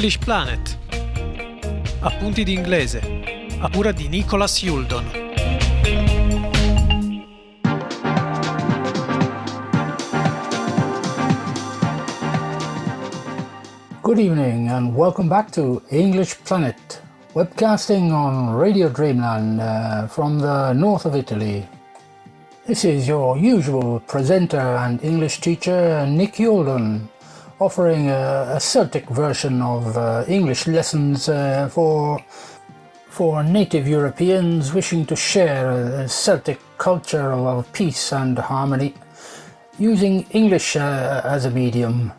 English Planet. Appunti di inglese, a cura di Nicholas Youldon. Good evening and welcome back to English Planet, webcasting on Radio Dreamland from the north of Italy. This is your usual presenter and English teacher, Nick Youldon, offering a Celtic version of English lessons for native Europeans wishing to share a Celtic culture of peace and harmony, using English as a medium,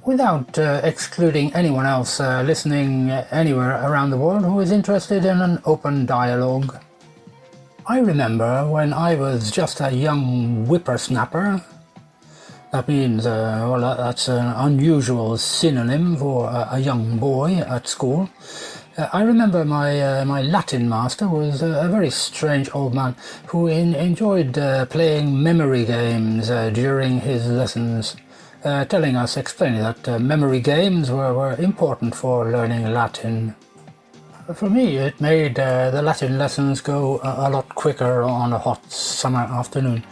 without excluding anyone else listening anywhere around the world who is interested in an open dialogue. I remember when I was just a young whippersnapper. That means, that's an unusual synonym for a young boy at school. I remember my Latin master was a very strange old man who enjoyed playing memory games during his lessons, explaining that memory games were important for learning Latin. For me, it made the Latin lessons go a lot quicker on a hot summer afternoon.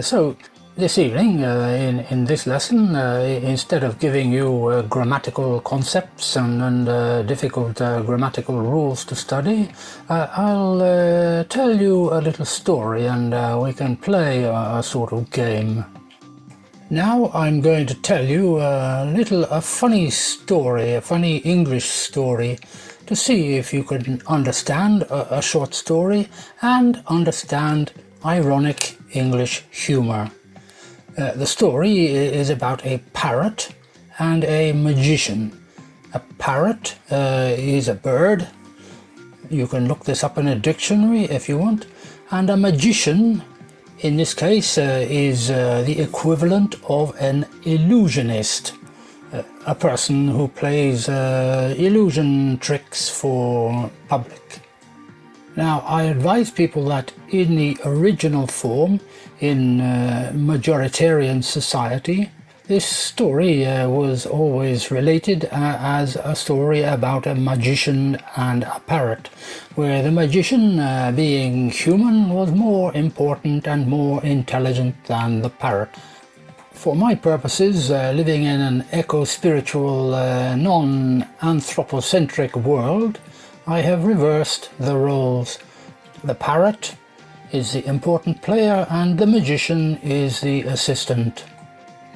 So this evening, in this lesson, instead of giving you grammatical concepts and difficult grammatical rules to study, I'll tell you a little story and we can play a sort of game. Now I'm going to tell you a funny story, a funny English story, to see if you can understand a short story and understand ironic English humor. The story is about a parrot and a magician. A parrot is a bird. You can look this up in a dictionary if you want. And a magician, in this case, is the equivalent of an illusionist. A person who plays illusion tricks for public. Now, I advise people that in the original form, in majoritarian society, this story was always related as a story about a magician and a parrot, where the magician, being human, was more important and more intelligent than the parrot. For my purposes, living in an eco-spiritual, non-anthropocentric world, I have reversed the roles. The parrot is the important player and the magician is the assistant.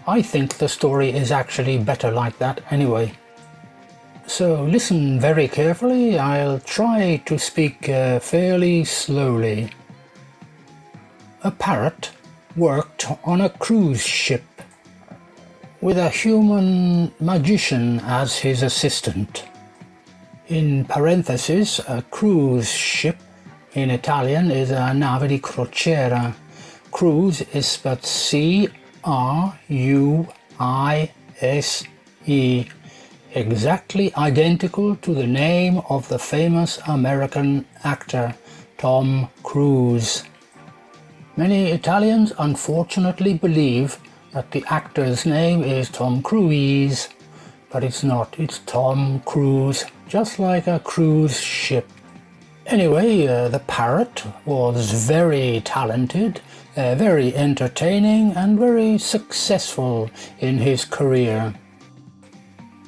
I think the story is actually better like that anyway. So listen very carefully. I'll try to speak fairly slowly. A parrot worked on a cruise ship with a human magician as his assistant. In parentheses, a cruise ship in Italian is a nave di crociera. Cruise is spelled C-R-U-I-S-E, exactly identical to the name of the famous American actor Tom Cruise. Many Italians unfortunately believe that the actor's name is Tom Cruise, but it's not. It's Tom Cruise, just like a cruise ship. Anyway, the parrot was very talented, very entertaining and very successful in his career.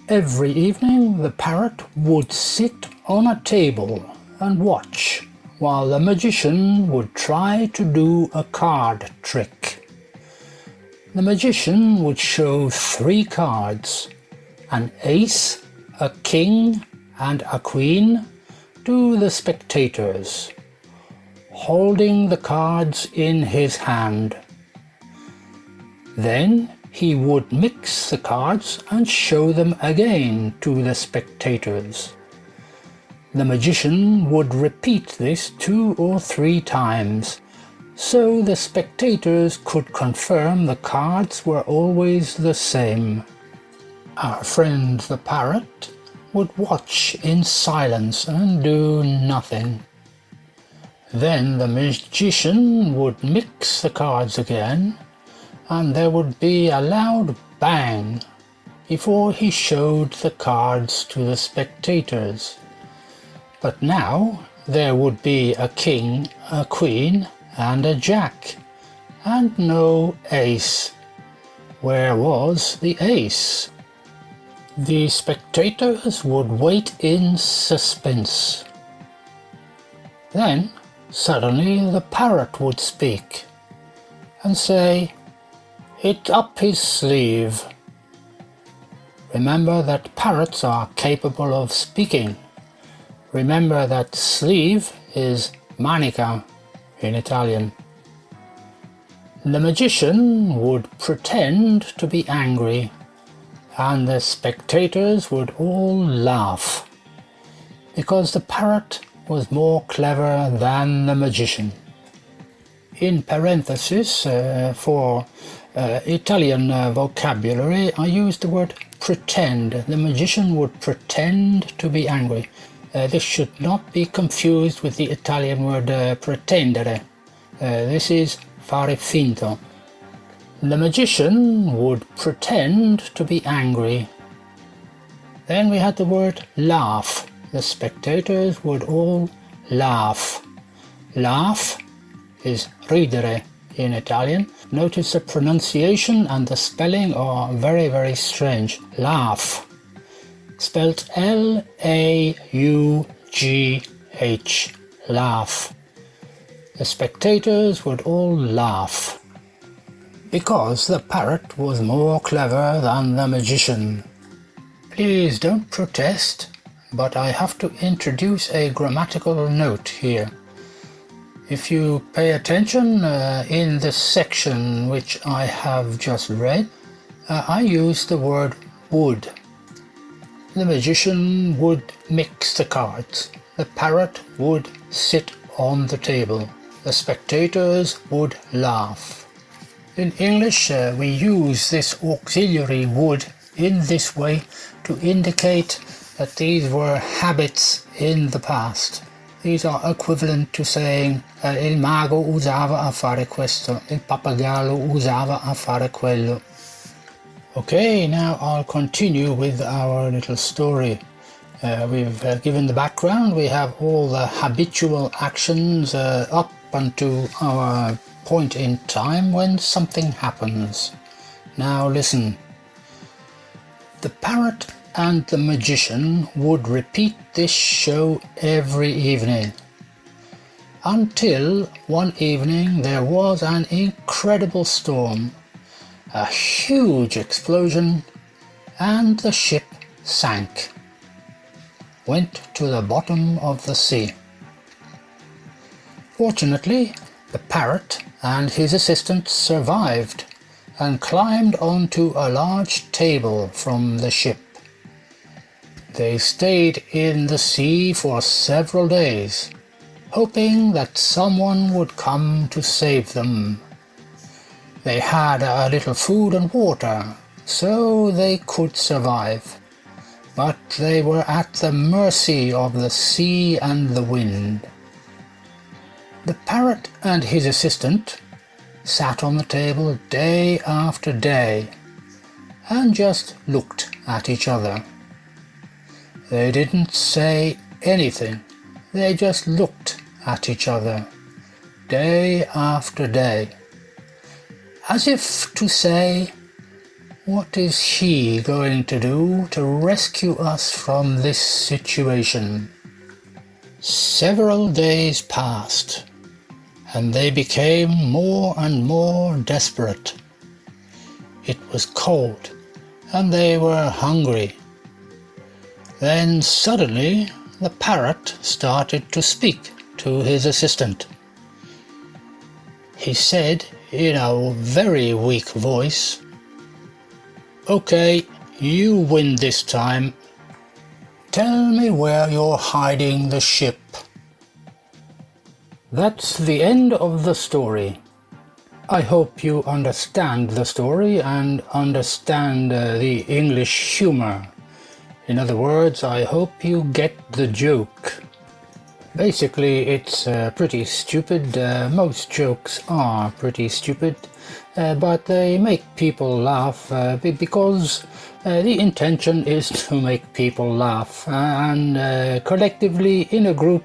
Every evening the parrot would sit on a table and watch while the magician would try to do a card trick. The magician would show 3 cards, an ace, a king and a queen, to the spectators, holding the cards in his hand. Then he would mix the cards and show them again to the spectators. The magician would repeat this 2 or 3 times, so the spectators could confirm the cards were always the same. Our friend the parrot would watch in silence and do nothing. Then the magician would mix the cards again, and there would be a loud bang, before he showed the cards to the spectators. But now there would be a king, a queen, and a jack, and no ace. Where was the ace? The spectators would wait in suspense. Then suddenly the parrot would speak and say, "It's up his sleeve." Remember that parrots are capable of speaking. Remember that sleeve is manica in Italian. The magician would pretend to be angry, and the spectators would all laugh, because the parrot was more clever than the magician. In parenthesis, for Italian vocabulary, I use the word pretend. The magician would pretend to be angry. This should not be confused with the Italian word pretendere. This is fare finto. The magician would pretend to be angry. Then we had the word laugh. The spectators would all laugh. Laugh is ridere in Italian. Notice the pronunciation and the spelling are very, very strange. Laugh, spelled L-A-U-G-H, laugh. The spectators would all laugh, because the parrot was more clever than the magician. Please don't protest, but I have to introduce a grammatical note here. If you pay attention in the section which I have just read, I use the word would. The magician would mix the cards. The parrot would sit on the table. The spectators would laugh. In English, we use this auxiliary would in this way to indicate that these were habits in the past. These are equivalent to saying il mago usava a fare questo, il pappagallo usava a fare quello. Okay, now I'll continue with our little story. We've given the background. We have all the habitual actions up unto our point in time when something happens. Now listen. The parrot and the magician would repeat this show every evening, until one evening there was an incredible storm, a huge explosion, and the ship sank, went to the bottom of the sea. Fortunately, the parrot and his assistant survived and climbed onto a large table from the ship. They stayed in the sea for several days, hoping that someone would come to save them. They had a little food and water, so they could survive, but they were at the mercy of the sea and the wind. The parrot and his assistant sat on the table day after day and just looked at each other. They didn't say anything, they just looked at each other, day after day, as if to say, what is he going to do to rescue us from this situation? Several days passed, and they became more and more desperate. It was cold, and they were hungry. Then suddenly the parrot started to speak to his assistant. He said in a very weak voice, "Okay, you win this time. Tell me where you're hiding the ship." That's the end of the story. I hope you understand the story and understand the English humor. In other words, I hope you get the joke. Basically, it's pretty stupid. Most jokes are pretty stupid, but they make people laugh because the intention is to make people laugh. And collectively, in a group,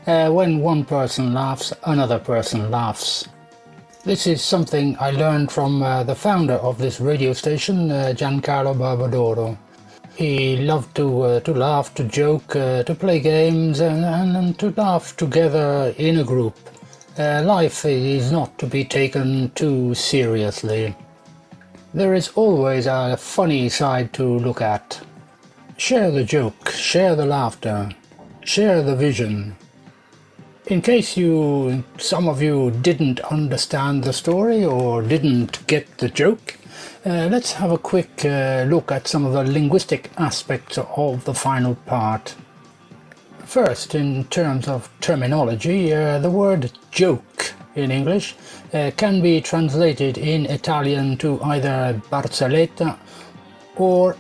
when one person laughs, another person laughs. This is something I learned from the founder of this radio station, Giancarlo Barbadoro. He loved to laugh, to joke, to play games and to laugh together in a group. Life is not to be taken too seriously. There is always a funny side to look at. Share the joke, share the laughter, share the vision. In case some of you didn't understand the story or didn't get the joke, let's have a quick look at some of the linguistic aspects of the final part. First, in terms of terminology, the word joke in English can be translated in Italian to either barzelletta or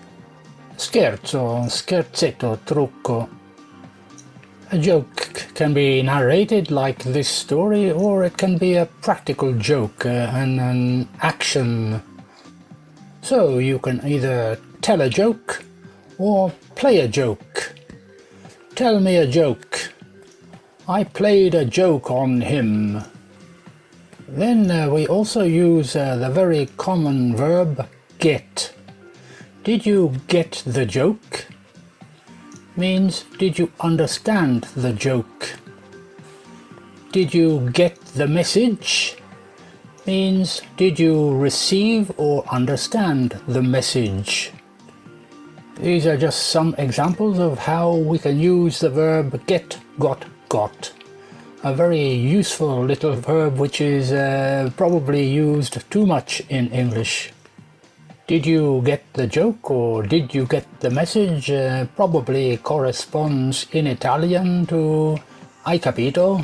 scherzo, scherzetto, trucco. A joke can be narrated like this story, or it can be a practical joke, an action. So you can either tell a joke or play a joke. Tell me a joke. I played a joke on him. Then we also use the very common verb get. Did you get the joke? Means, did you understand the joke? Did you get the message? Means, did you receive or understand the message? These are just some examples of how we can use the verb get, got. A very useful little verb which is probably used too much in English. Did you get the joke or did you get the message? Probably corresponds in Italian to hai capito.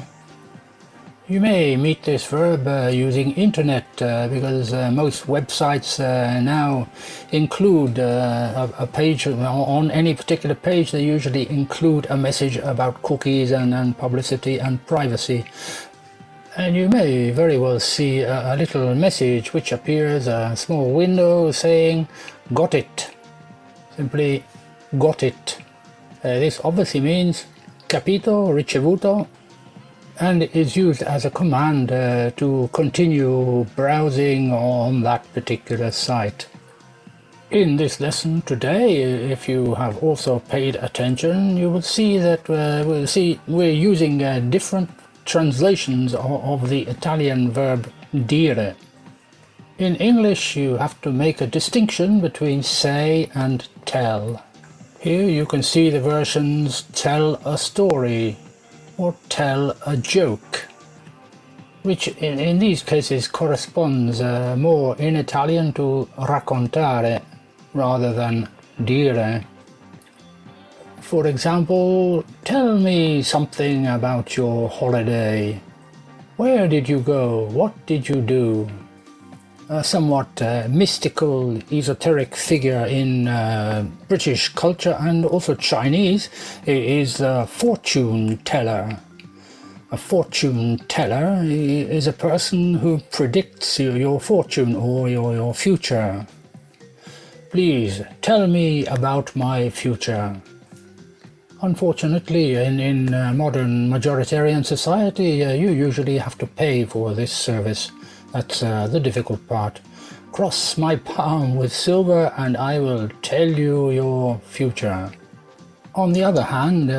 You may meet this verb using internet because most websites now include a page. On any particular page they usually include a message about cookies and publicity and privacy. And you may very well see a little message which appears, a small window saying got it. Simply got it. This obviously means capito, ricevuto, and is used as a command to continue browsing on that particular site. In this lesson today, if you have also paid attention, you will see that we're using different translations of the Italian verb dire. In English, you have to make a distinction between say and tell. Here you can see the versions tell a story or tell a joke, which in these cases corresponds more in Italian to raccontare rather than dire. For example, tell me something about your holiday. Where did you go? What did you do? A somewhat mystical, esoteric figure in British culture and also Chinese is a fortune teller. A fortune teller is a person who predicts your fortune or your future. Please tell me about my future. Unfortunately, in modern majoritarian society, you usually have to pay for this service. That's the difficult part. Cross my palm with silver and I will tell you your future. On the other hand,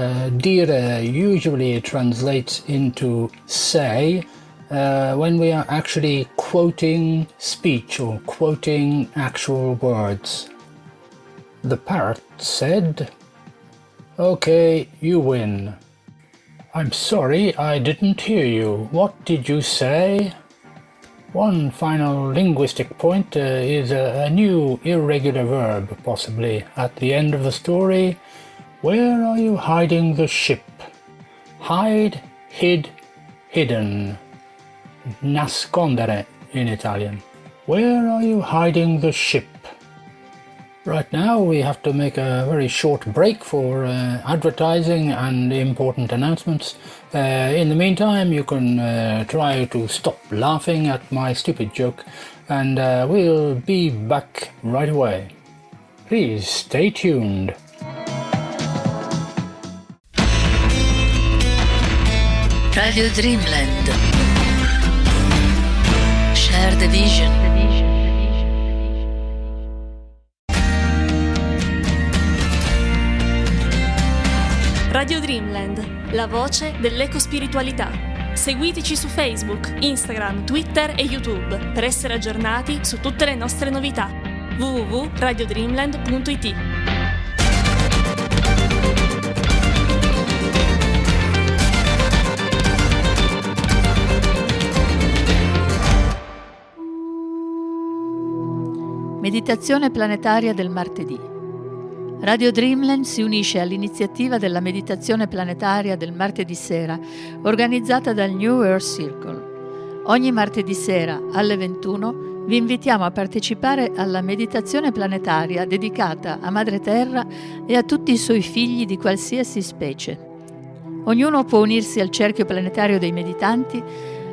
dire usually translates into say when we are actually quoting speech or quoting actual words. The parrot said, "Okay, you win." "I'm sorry, I didn't hear you. What did you say?" One final linguistic point is a new irregular verb, possibly, at the end of the story. Where are you hiding the ship? Hide, hid, hidden. Nascondere in Italian. Where are you hiding the ship? Right now we have to make a very short break for advertising and important announcements. In the meantime, you can try to stop laughing at my stupid joke, and we'll be back right away. Please stay tuned. Radio Dreamland. Share the vision. Radio Dreamland, la voce dell'ecospiritualità. Seguiteci su Facebook, Instagram, Twitter e YouTube per essere aggiornati su tutte le nostre novità. www.radiodreamland.it. Meditazione planetaria del martedì. Radio Dreamland si unisce all'iniziativa della meditazione planetaria del martedì sera, organizzata dal New Earth Circle. Ogni martedì sera alle 21 vi invitiamo a partecipare alla meditazione planetaria dedicata a Madre Terra e a tutti i suoi figli di qualsiasi specie. Ognuno può unirsi al cerchio planetario dei meditanti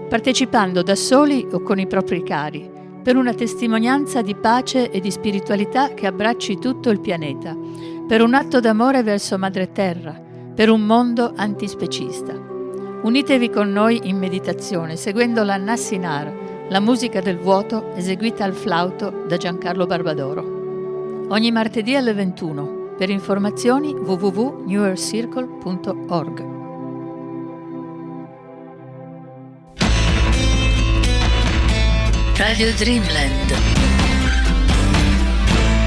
partecipando da soli o con i propri cari, per una testimonianza di pace e di spiritualità che abbracci tutto il pianeta, per un atto d'amore verso Madre Terra, per un mondo antispecista. Unitevi con noi in meditazione, seguendo la Nassinar, la musica del vuoto eseguita al flauto da Giancarlo Barbadoro. Ogni martedì alle 21. Per informazioni www.newearthcircle.org. Radio Dreamland.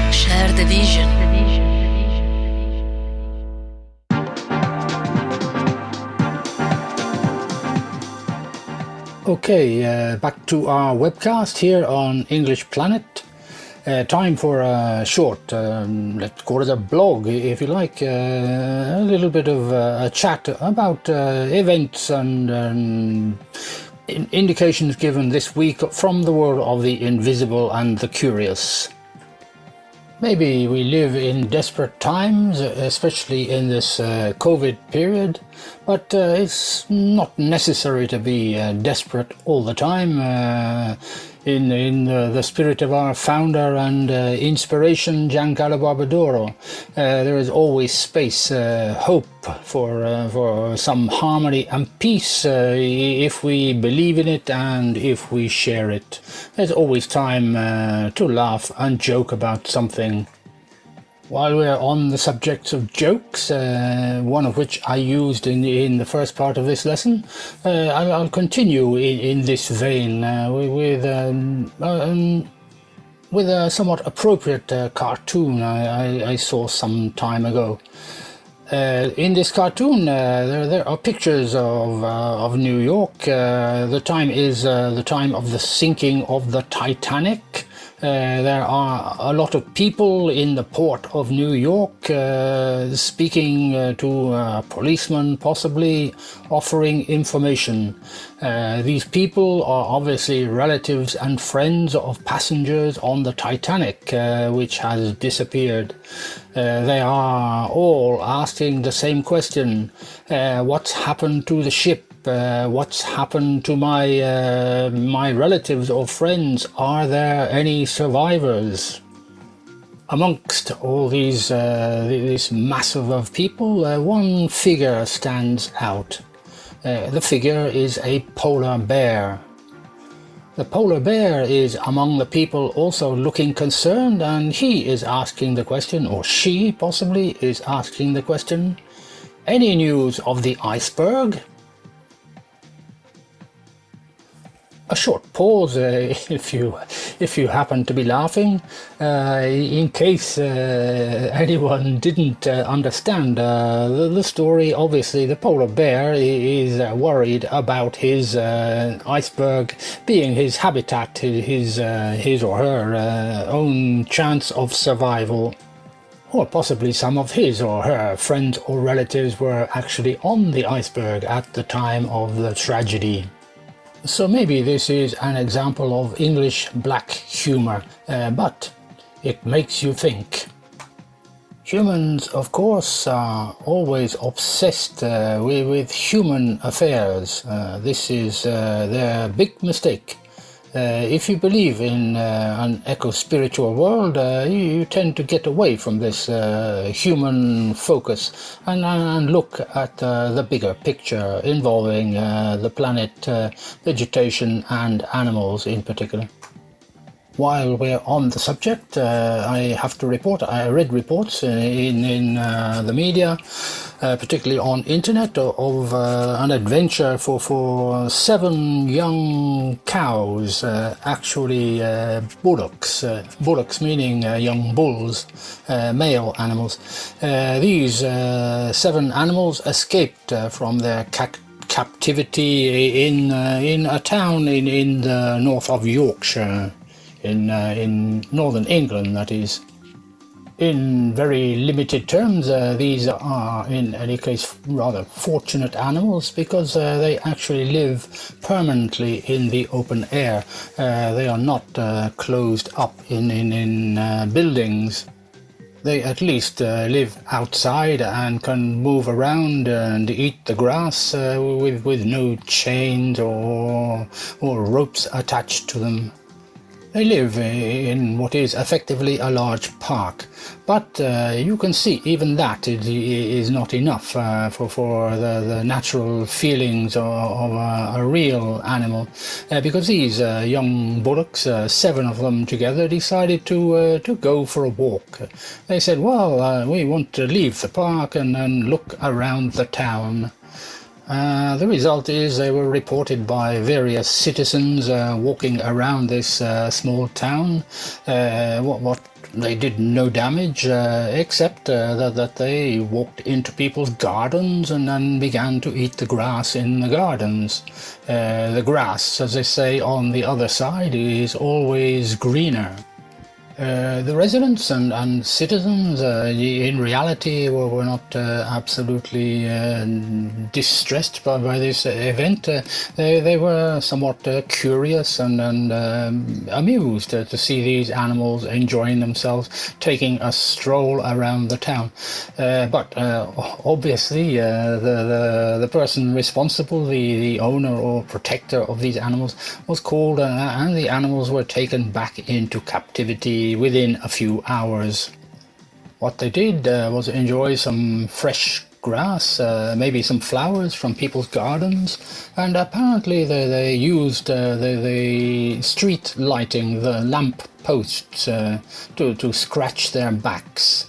Share the vision. Okay, back to our webcast here on English Planet. Time for a short, let's call it a blog if you like, a little bit of a chat about events and indications given this week from the world of the invisible and the curious. Maybe we live in desperate times, especially in this COVID period, but it's not necessary to be desperate all the time. In the spirit of our founder and inspiration, Giancarlo Barbadoro, there is always space, hope for some harmony and peace if we believe in it and if we share it. There's always time to laugh and joke about something. While we're on the subject of jokes, one of which I used in the first part of this lesson, I'll continue in this vein with a somewhat appropriate cartoon I saw some time ago. In this cartoon, there are pictures of New York. The time is the time of the sinking of the Titanic. There are a lot of people in the port of New York speaking to a policeman, possibly offering information. These people are obviously relatives and friends of passengers on the Titanic, which has disappeared. They are all asking the same question: what's happened to the ship? What's happened to my relatives or friends? Are there any survivors? Amongst all these this massive of people, one figure stands out. The figure is a polar bear. The polar bear is among the people also looking concerned, and he is asking the question, or she possibly is asking the question: any news of the iceberg? A short pause if you happen to be laughing, in case anyone didn't understand the story. Obviously the polar bear is worried about his iceberg being his habitat, his or her own chance of survival. Or possibly some of his or her friends or relatives were actually on the iceberg at the time of the tragedy. So maybe this is an example of English black humor, but it makes you think. Humans, of course, are always obsessed with human affairs. This is their big mistake. If you believe in an eco-spiritual world, you tend to get away from this human focus and look at the bigger picture involving the planet, vegetation and animals in particular. While we're on the subject, I have to report, I read reports in the media, particularly on internet, of an adventure for 7 young cows, actually bullocks, bullocks meaning young bulls, male animals. These 7 animals escaped from their captivity in a town in the north of Yorkshire. In northern England, that is. In very limited terms, these are, in any case, rather fortunate animals because they actually live permanently in the open air. They are not closed up in buildings. They at least live outside and can move around and eat the grass with no chains or ropes attached to them. They live in what is effectively a large park, but you can see even that is not enough for the natural feelings of a real animal, because these young bullocks, 7 of them together, decided to go for a walk. They said, well, we want to leave the park and look around the town. The result is they were reported by various citizens walking around this small town. What they did no damage except that they walked into people's gardens and then began to eat the grass in the gardens. The grass, as they say on the other side, is always greener. The residents and citizens in reality were not absolutely distressed by this event. They were somewhat curious and amused to see these animals enjoying themselves, taking a stroll around the town. But obviously the person responsible, the owner or protector of these animals, was called and the animals were taken back into captivity within a few hours. What they did was enjoy some fresh grass, maybe some flowers from people's gardens, and apparently they used the street lighting, the lamp posts, to scratch their backs.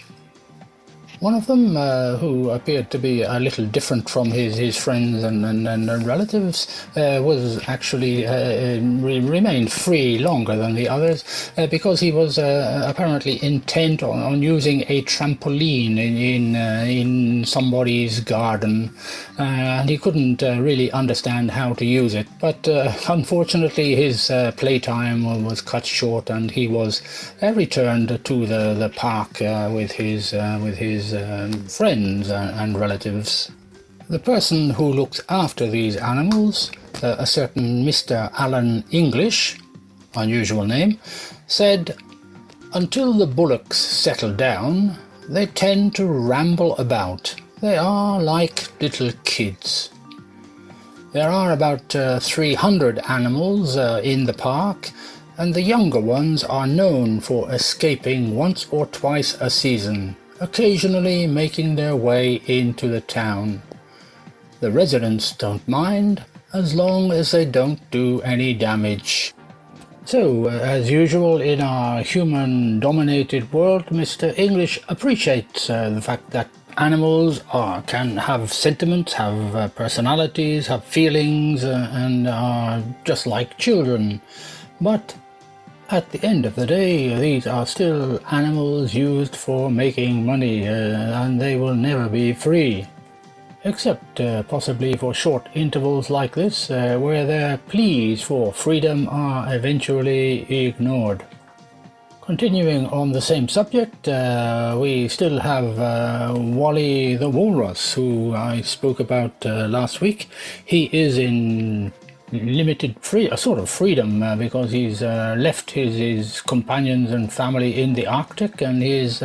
One of them, who appeared to be a little different from his friends and relatives, was actually remained free longer than the others because he was apparently intent on using a trampoline in somebody's garden, and he couldn't really understand how to use it. But unfortunately, his playtime was cut short, and he was returned to the park with his friends and relatives. The person who looks after these animals, a certain Mr. Alan English, unusual name, said, "Until the bullocks settle down, they tend to ramble about. They are like little kids. There are about 300 animals in the park, and the younger ones are known for escaping once or twice a season, occasionally making their way into the town. The residents don't mind, as long as they don't do any damage." So, as usual in our human-dominated world, Mr. English appreciates the fact that animals can have sentiments, have personalities, have feelings, and are just like children. But at the end of the day, these are still animals used for making money, and they will never be free. Except possibly for short intervals like this, where their pleas for freedom are eventually ignored. Continuing on the same subject, we still have Wally the Walrus, who I spoke about last week. He is in limited a sort of freedom because he's left his companions and family in the Arctic, and he's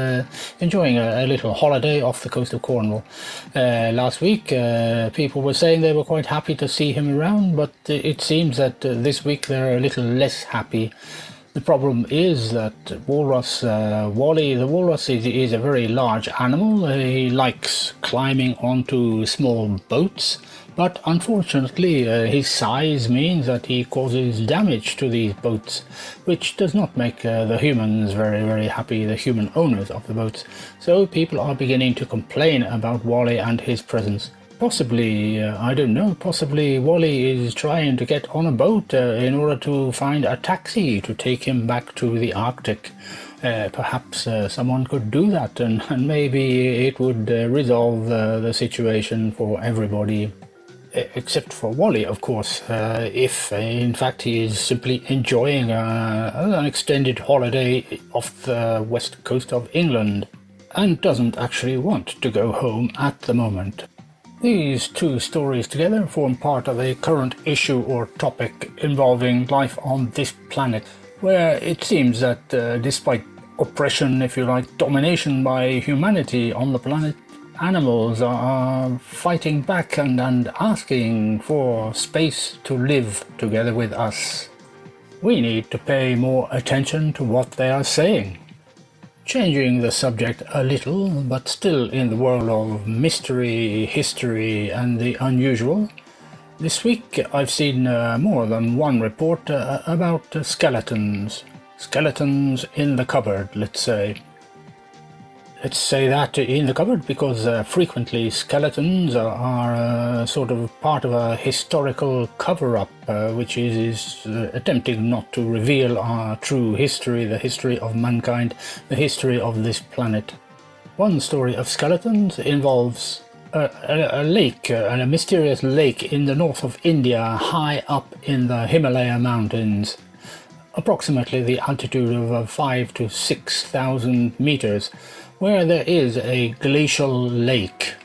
enjoying a little holiday off the coast of Cornwall. Last week people were saying they were quite happy to see him around, but it seems that this week they're a little less happy. The problem is that walrus Wally, the walrus, is a very large animal. He likes climbing onto small boats, but unfortunately his size means that he causes damage to these boats, which does not make the humans very, very happy, the human owners of the boats. So people are beginning to complain about Wally and his presence. Possibly, I don't know, possibly Wally is trying to get on a boat in order to find a taxi to take him back to the Arctic. Perhaps someone could do that, and maybe it would resolve the situation for everybody. Except for Wally, of course, if in fact he is simply enjoying an extended holiday off the west coast of England and doesn't actually want to go home at the moment. These two stories together form part of a current issue or topic involving life on this planet, where it seems that despite oppression, if you like, domination by humanity on the planet, animals are fighting back and asking for space to live together with us. We need to pay more attention to what they are saying. Changing the subject a little, but still in the world of mystery, history and the unusual, this week I've seen more than one report about skeletons. Skeletons in the cupboard, let's say. Let's say that in the cupboard because frequently skeletons are sort of part of a historical cover-up which is attempting not to reveal our true history, the history of mankind, the history of this planet. One story of skeletons involves a lake, a mysterious lake in the north of India, high up in the Himalaya mountains, approximately the altitude of 5,000 to 6,000 meters, where there is a glacial lake.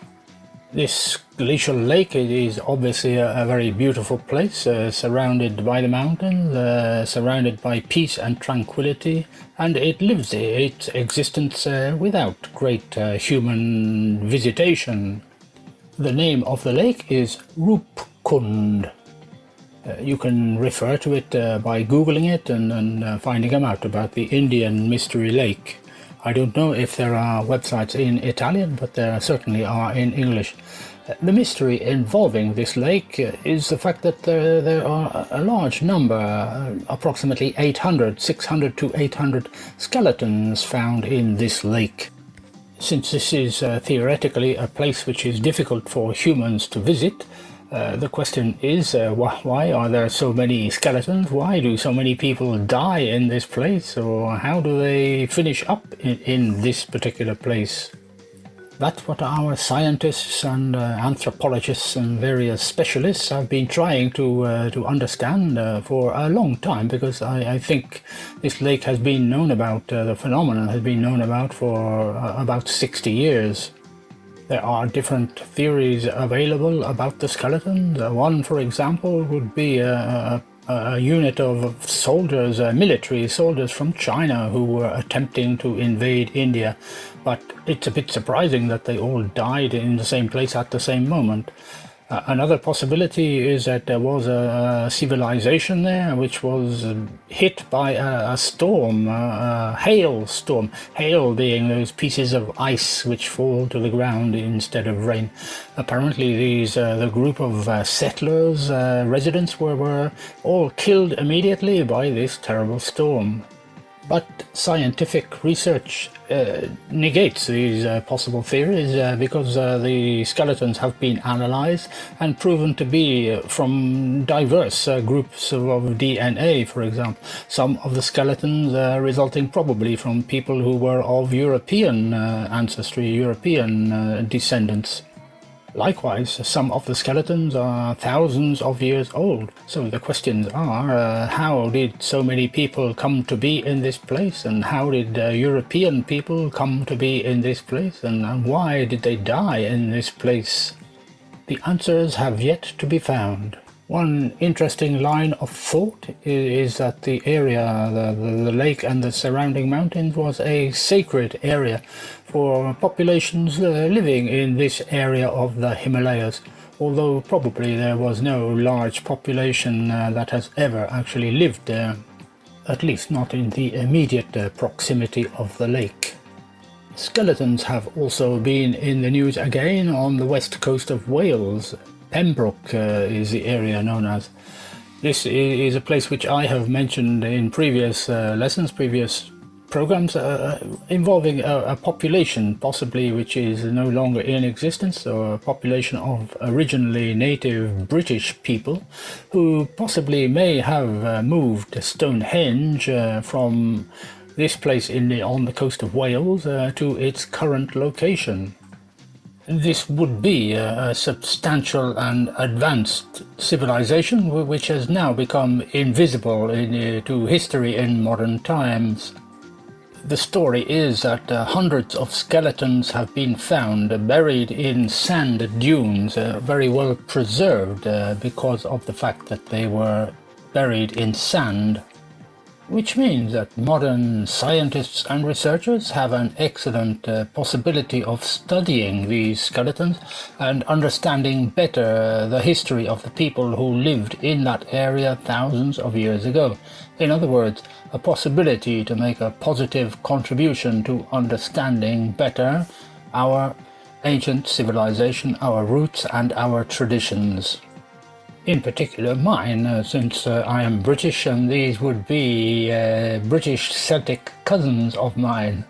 This glacial lake is obviously a very beautiful place, surrounded by the mountains, surrounded by peace and tranquility, and it lives its existence without great human visitation. The name of the lake is Rupkund. You can refer to it by Googling it and finding out about the Indian Mystery Lake. I don't know if there are websites in Italian, but there certainly are in English. The mystery involving this lake is the fact that there are a large number, approximately 600 to 800 skeletons found in this lake. Since this is theoretically a place which is difficult for humans to visit, the question is, why are there so many skeletons? Why do so many people die in this place? Or how do they finish up in this particular place? That's what our scientists and anthropologists and various specialists have been trying to understand for a long time, because I think this lake has been known about, the phenomenon has been known about for about 60 years. There are different theories available about the skeletons. One, for example, would be a unit of soldiers, military soldiers from China who were attempting to invade India. But it's a bit surprising that they all died in the same place at the same moment. Another possibility is that there was a civilization there which was hit by a storm, a hailstorm, hail being those pieces of ice which fall to the ground instead of rain. Apparently the group of settlers, residents were all killed immediately by this terrible storm. But scientific research negates these possible theories because the skeletons have been analyzed and proven to be from diverse groups of DNA, for example. Some of the skeletons resulting probably from people who were of European ancestry, European descendants. Likewise, some of the skeletons are thousands of years old. So the questions are, how did so many people come to be in this place? And how did European people come to be in this place? And why did they die in this place? The answers have yet to be found. One interesting line of thought is that the area, the lake and the surrounding mountains was a sacred area for populations living in this area of the Himalayas, although probably there was no large population that has ever actually lived there, at least not in the immediate proximity of the lake. Skeletons have also been in the news again on the west coast of Wales. Pembroke is the area known as. This is a place which I have mentioned in previous lessons, previous programs, involving a population possibly which is no longer in existence, or a population of originally native British people who possibly may have moved Stonehenge from this place on the coast of Wales to its current location. This would be a substantial and advanced civilization which has now become invisible to history in modern times. The story is that hundreds of skeletons have been found buried in sand dunes, very well preserved because of the fact that they were buried in sand. Which means that modern scientists and researchers have an excellent possibility of studying these skeletons and understanding better the history of the people who lived in that area thousands of years ago. In other words, a possibility to make a positive contribution to understanding better our ancient civilization, our roots and our traditions. In particular mine, since I am British, and these would be British Celtic cousins of mine,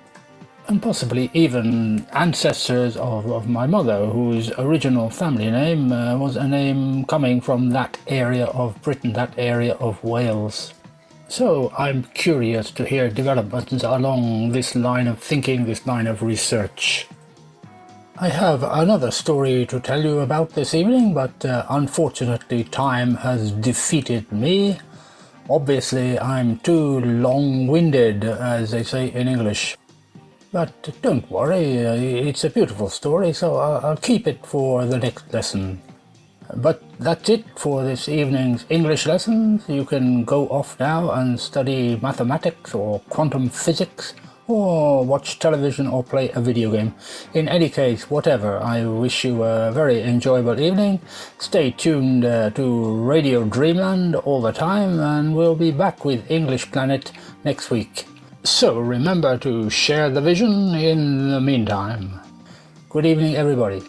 and possibly even ancestors of my mother, whose original family name was a name coming from that area of Britain, that area of Wales. So I'm curious to hear developments along this line of thinking, this line of research. I have another story to tell you about this evening, but unfortunately time has defeated me. Obviously I'm too long-winded, as they say in English. But don't worry, it's a beautiful story, so I'll keep it for the next lesson. But that's it for this evening's English lessons. You can go off now and study mathematics or quantum physics, or watch television or play a video game. In any case, whatever, I wish you a very enjoyable evening. Stay tuned to Radio Dreamland all the time, and we'll be back with English Planet next week. So remember to share the vision in the meantime. Good evening, everybody.